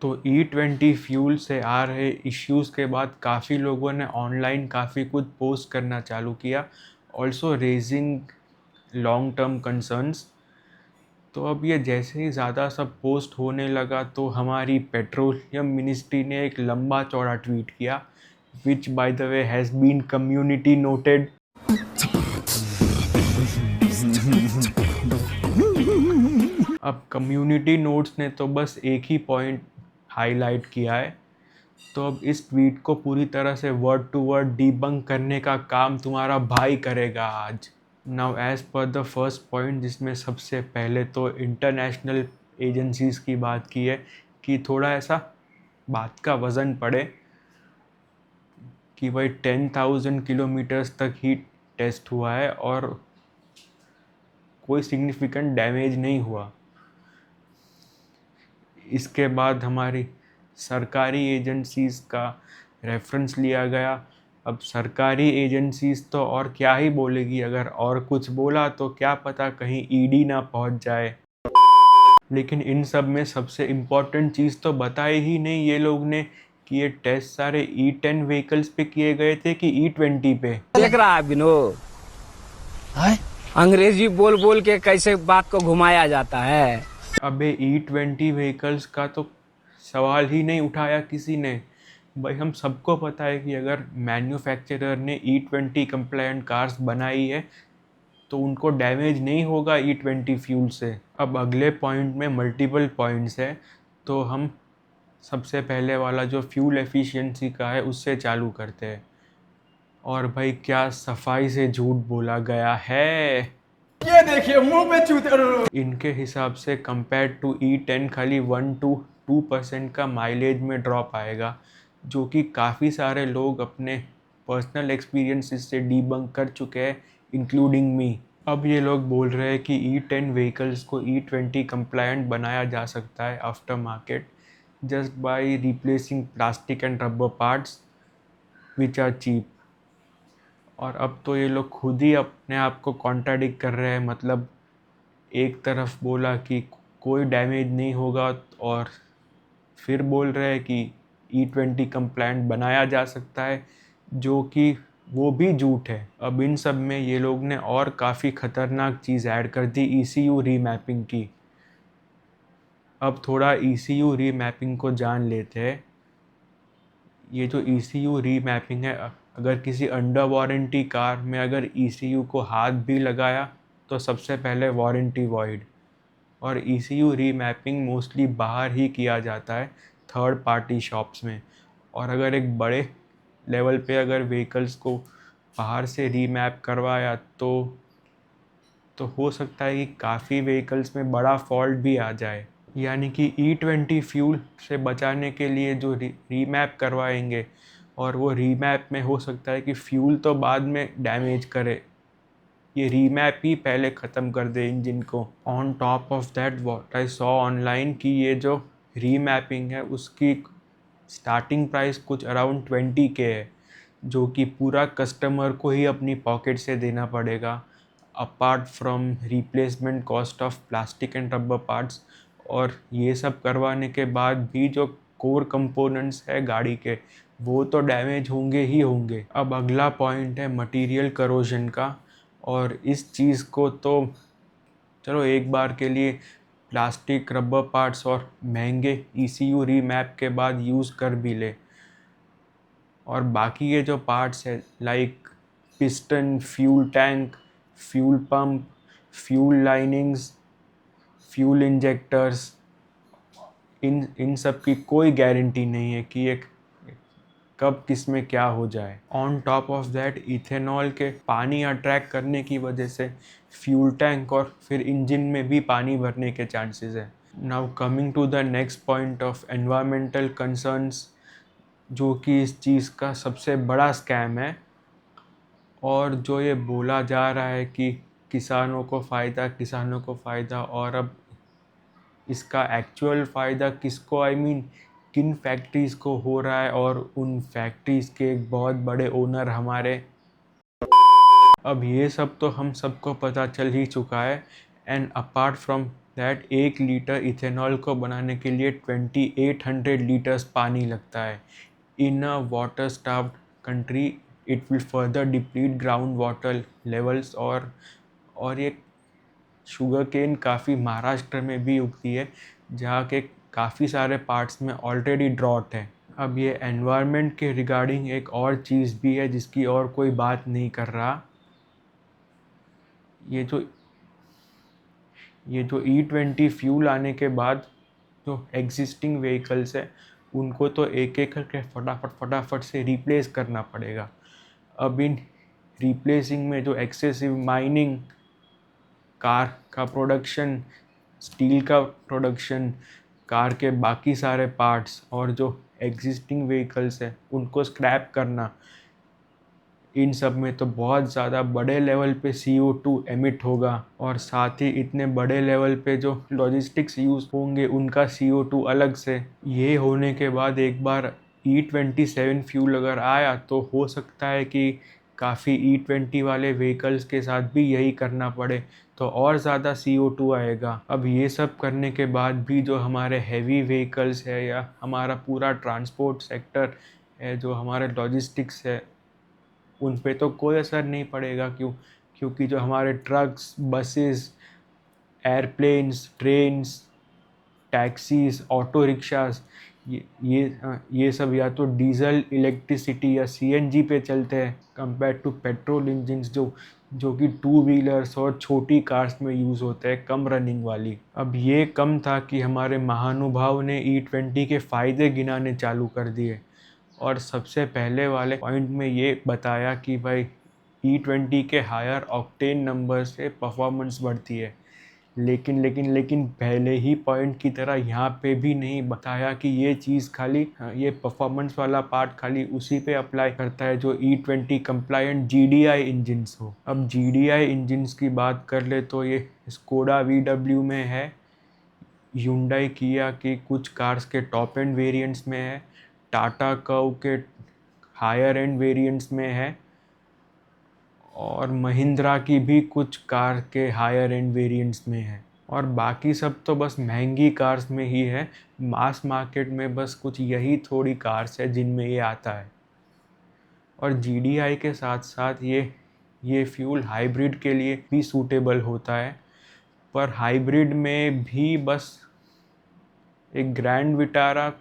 तो E20 fuel से आ रहे इश्यूज़ के बाद काफ़ी लोगों ने ऑनलाइन काफ़ी कुछ पोस्ट करना चालू किया, also raising long term concerns. तो अब ये जैसे ही ज़्यादा सब पोस्ट होने लगा तो हमारी पेट्रोलियम मिनिस्ट्री ने एक लंबा चौड़ा ट्वीट किया, which by the way has been community noted. अब कम्युनिटी नोट्स ने तो बस एक ही पॉइंट हाईलाइट किया है, तो अब इस ट्वीट को पूरी तरह से वर्ड टू वर्ड डीबंक करने का काम तुम्हारा भाई करेगा आज। Now as per the first point, जिसमें सबसे पहले तो इंटरनेशनल एजेंसीज़ की बात की है कि थोड़ा ऐसा बात का वज़न पड़े कि भाई 10,000 किलोमीटर्स तक ही टेस्ट हुआ है और कोई सिग्निफिकेंट डैमेज नहीं हुआ। इसके बाद हमारी सरकारी एजेंसीज़ का रेफरेंस लिया गया। अब सरकारी एजेंसीज़ तो और क्या ही बोलेगी, अगर और कुछ बोला तो क्या पता कहीं ईडी ना पहुंच जाए। लेकिन इन सब में सबसे इम्पोर्टेंट चीज़ तो बताई ही नहीं ये लोग ने कि ये टेस्ट सारे E10 व्हीकल्स पे किए गए थे कि E20 पे। देख रहा है विनोद, अंग्रेजी बोल बोल के कैसे बात को घुमाया जाता है। अबे E20 व्हीकल्स का तो सवाल ही नहीं उठाया किसी ने। भाई हम सबको पता है कि अगर मैन्युफैक्चरर ने E20 कंप्लायंट कार्स बनाई है तो उनको डैमेज नहीं होगा E20 फ्यूल से। अब अगले पॉइंट में मल्टीपल पॉइंट्स है, तो हम सबसे पहले वाला जो फ्यूल एफिशिएंसी का है उससे चालू करते हैं। और भाई क्या सफाई से झूठ बोला गया है। ये देखिए मुंह पे चूते। इनके हिसाब से कंपेयर टू E10 खाली 1 to 2% का माइलेज में ड्रॉप आएगा, जो कि काफ़ी सारे लोग अपने पर्सनल एक्सपीरियंसेस से डीबंक कर चुके हैं, इंक्लूडिंग मी। अब ये लोग बोल रहे हैं कि E10 व्हीकल्स को E20 कंप्लायंट बनाया जा सकता है after market just by replacing plastic and rubber parts which are cheap. और अब तो ये लोग खुद ही अपने आप को कॉन्ट्राडिक्ट कर रहे हैं। मतलब एक तरफ बोला कि कोई डैमेज नहीं होगा और फिर बोल रहे हैं कि E20 कंप्लायंट बनाया जा सकता है, जो कि वो भी झूठ है। अब इन सब में ये लोग ने और काफ़ी ख़तरनाक चीज़ ऐड कर दी, ECU रीमैपिंग की। अब थोड़ा ECU रीमैपिंग को जान लेते हैं। ये जो ECU रीमैपिंग है, अगर किसी अंडर वारंटी कार में अगर ECU को हाथ भी लगाया तो सबसे पहले वारंटी वॉइड। और ECU रीमैपिंग मोस्टली बाहर ही किया जाता है, थर्ड पार्टी शॉप्स में। और अगर एक बड़े लेवल पे अगर व्हीकल्स को बाहर से रीमैप करवाया तो हो सकता है कि काफ़ी व्हीकल्स में बड़ा फॉल्ट भी आ जाए। यानी कि E20 फ्यूल से बचाने के लिए जो रीमैप करवाएंगे, और वो रीमैप में हो सकता है कि फ्यूल तो बाद में डैमेज करे, ये रीमैप ही पहले ख़त्म कर दे इंजन को। On top of that what I saw online कि ये जो रीमैपिंग है उसकी स्टार्टिंग प्राइस कुछ अराउंड 20K है, जो कि पूरा कस्टमर को ही अपनी पॉकेट से देना पड़ेगा, apart from replacement cost of plastic and rubber parts. और ये सब करवाने के बाद भी जो कोर कंपोनेंट्स है गाड़ी के, वो तो डैमेज होंगे ही होंगे। अब अगला पॉइंट है मटेरियल करोजन का। और इस चीज़ को तो चलो एक बार के लिए प्लास्टिक रबर पार्ट्स और महंगे ECU रीमैप के बाद यूज़ कर भी ले, और बाकी ये जो पार्ट्स है like piston, fuel tank, fuel pump, fuel linings, fuel injectors, इन सब की कोई गारंटी नहीं है कि ये कब किस में क्या हो जाए। On top of that ethanol के पानी अट्रैक्ट करने की वजह से फ्यूल टैंक और फिर इंजन में भी पानी भरने के चांसेस है। Now coming to the next point of environmental concerns, जो कि इस चीज़ का सबसे बड़ा स्कैम है, और जो ये बोला जा रहा है कि किसानों को फ़ायदा, किसानों को फ़ायदा, और अब इसका एक्चुअल फ़ायदा किसको, आई मीन किन फैक्ट्रीज़ को हो रहा है, और उन फैक्ट्रीज़ के एक बहुत बड़े ओनर हमारे। अब ये सब तो हम सबको पता चल ही चुका है। And apart from that 1 litre ethanol को बनाने के लिए 2800 लीटर्स पानी लगता है। In a water starved country it will further deplete ground water levels. और ये शुगर केन काफ़ी महाराष्ट्र में भी उगती है, जहाँ के काफ़ी सारे पार्ट्स में ऑलरेडी ड्रॉट है। अब ये एनवायरनमेंट के रिगार्डिंग एक और चीज़ भी है जिसकी और कोई बात नहीं कर रहा। ये जो E20 फ्यूल आने के बाद जो एग्जिस्टिंग व्हीकल्स है उनको तो एक एक करके फटाफट से रिप्लेस करना पड़ेगा। अब इन रिप्लेसिंग में जो एक्सेसिव माइनिंग, कार का प्रोडक्शन, स्टील का प्रोडक्शन, कार के बाकी सारे पार्ट्स और जो एग्जिस्टिंग व्हीकल्स है उनको स्क्रैप करना, इन सब में तो बहुत ज़्यादा बड़े लेवल पे CO2 एमिट होगा। और साथ ही इतने बड़े लेवल पे जो लॉजिस्टिक्स यूज़ होंगे उनका CO2 अलग से। ये होने के बाद एक बार E27 फ्यूल अगर आया तो हो सकता है कि काफ़ी E20 वाले व्हीकल्स के साथ भी यही करना पड़े, तो और ज़्यादा CO2 आएगा। अब ये सब करने के बाद भी जो हमारे हैवी व्हीकल्स है या हमारा पूरा ट्रांसपोर्ट सेक्टर है, जो हमारे लॉजिस्टिक्स है, उन पे तो कोई असर नहीं पड़ेगा। क्योंकि जो हमारे trucks, buses, airplanes, trains, taxis, auto rickshaws, ये सब या तो डीजल, इलेक्ट्रिसिटी या CNG पे चलते हैं कंपेयर टू पेट्रोल इंजिन्स जो कि 2 व्हीलर्स और छोटी कार्स में यूज़ होते हैं, कम रनिंग वाली। अब ये कम था कि हमारे महानुभाव ने E20 के फ़ायदे गिनाने चालू कर दिए और सबसे पहले वाले पॉइंट में ये बताया कि भाई E20 के हायर ऑक्टेन नंबर से परफॉर्मेंस बढ़ती है। लेकिन पहले ही पॉइंट की तरह यहाँ पे भी नहीं बताया कि ये चीज़ खाली, ये परफॉर्मेंस वाला पार्ट खाली उसी पे अप्लाई करता है जो E20 कंप्लायंट GDI इंजिन्स हो। अब GDI इंजिन्स की बात कर ले तो ये स्कोडा VW में है, Hyundai किया की कुछ कार्स के टॉप एंड वेरिएंट्स में है, टाटा कर्व के हायर एंड वेरिएंट्स में है और महिंद्रा की भी कुछ कार के हायर एंड वेरिएंट्स में है। और बाकी सब तो बस महंगी कार्स में ही है। मास मार्केट में बस कुछ यही थोड़ी कार्स है जिनमें ये आता है। और GDI के साथ साथ ये फ्यूल हाइब्रिड के लिए भी सूटेबल होता है, पर हाइब्रिड में भी बस एक ग्रैंड विटारा,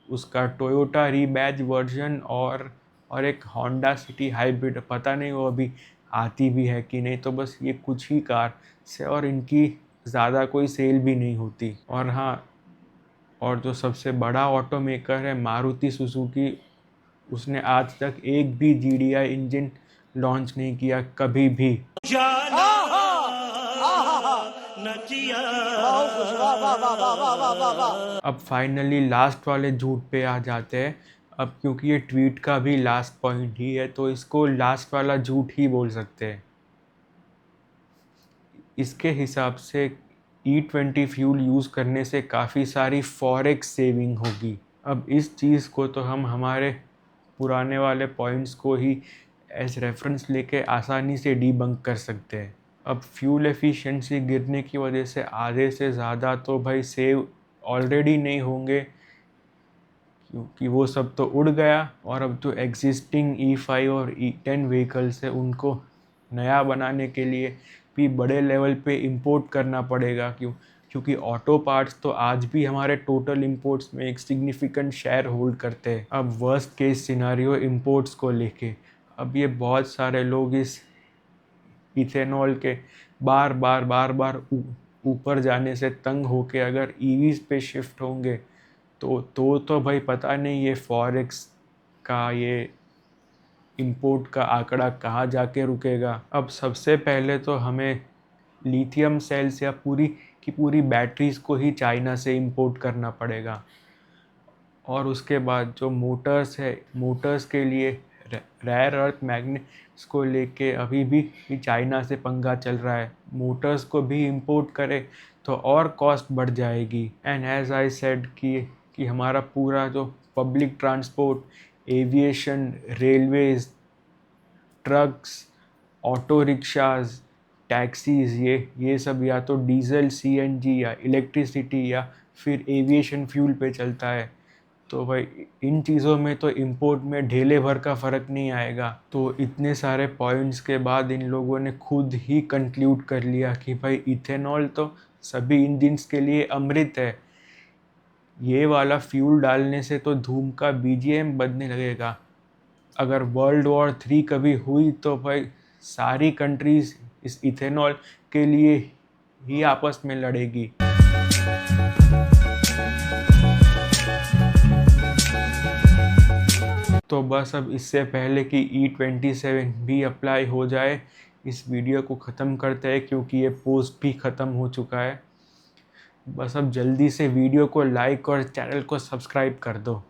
उसका टोयोटा रीबैज वर्जन और एक होंडा सिटी हाइब्रिड, पता नहीं वो अभी आती भी है कि नहीं, तो बस ये कुछ ही कार से और इनकी ज़्यादा कोई सेल भी नहीं होती। और हाँ, और जो सबसे बड़ा ऑटोमेकर है मारुति सुजुकी, उसने आज तक एक भी GDI इंजन लॉन्च नहीं किया कभी भी। अब फाइनली लास्ट वाले झूठ पे आ जाते हैं। अब क्योंकि ये ट्वीट का भी लास्ट पॉइंट ही है तो इसको लास्ट वाला झूठ ही बोल सकते हैं। इसके हिसाब से E20 फ्यूल यूज़ करने से काफ़ी सारी फॉरेक्स सेविंग होगी। अब इस चीज़ को तो हम हमारे पुराने वाले पॉइंट्स को ही एज रेफरेंस लेके आसानी से डीबंक कर सकते हैं। अब फ्यूल एफिशिएंसी गिरने की वजह से आधे से ज़्यादा तो भाई सेव ऑलरेडी नहीं होंगे, क्योंकि वो सब तो उड़ गया। और अब जो एग्जिस्टिंग E5 और E10 व्हीकल्स है उनको नया बनाने के लिए भी बड़े लेवल पे इंपोर्ट करना पड़ेगा। क्योंकि ऑटो पार्ट्स तो आज भी हमारे टोटल इंपोर्ट्स में एक सिग्निफिकेंट शेयर होल्ड करते हैं। अब वर्स्ट केस सिनारियो इंपोर्ट्स को लेके, अब ये बहुत सारे लोग इस इथेनॉल के बार बार ऊपर जाने से तंग होके अगर EVs पे शिफ्ट होंगे तो भाई पता नहीं ये फॉरेक्स का ये इंपोर्ट का आंकड़ा कहाँ जाके रुकेगा। अब सबसे पहले तो हमें लिथियम सेल्स या पूरी की पूरी बैटरीज को ही चाइना से इंपोर्ट करना पड़ेगा। और उसके बाद जो मोटर्स है, मोटर्स के लिए रेयर अर्थ मैग्नेट्स को लेके अभी भी चाइना से पंगा चल रहा है। मोटर्स को भी इंपोर्ट करे तो और कॉस्ट बढ़ जाएगी। एंड एज आई सेड कि हमारा पूरा जो public transport, aviation, railways, trucks, auto rickshaws, taxis ये सब या तो डीजल, सीएनजी या इलेक्ट्रिसिटी या फिर एविएशन फ्यूल पे चलता है। तो भाई इन चीज़ों में तो इंपोर्ट में ढेले भर का फ़र्क नहीं आएगा। तो इतने सारे पॉइंट्स के बाद इन लोगों ने खुद ही कंक्लूड कर लिया कि भाई इथेनॉल तो सभी इंजिन्स के लिए अमृत है। ये वाला फ्यूल डालने से तो धूम का बीजीएम बजने लगेगा। अगर वर्ल्ड वॉर 3 कभी हुई तो भाई सारी कंट्रीज इस इथेनॉल के लिए ही आपस में लड़ेगी। तो बस अब इससे पहले कि E27 भी अप्लाई हो जाए, इस वीडियो को ख़त्म करते हैं क्योंकि ये पोस्ट भी ख़त्म हो चुका है। बस अब जल्दी से वीडियो को लाइक और चैनल को सब्सक्राइब कर दो।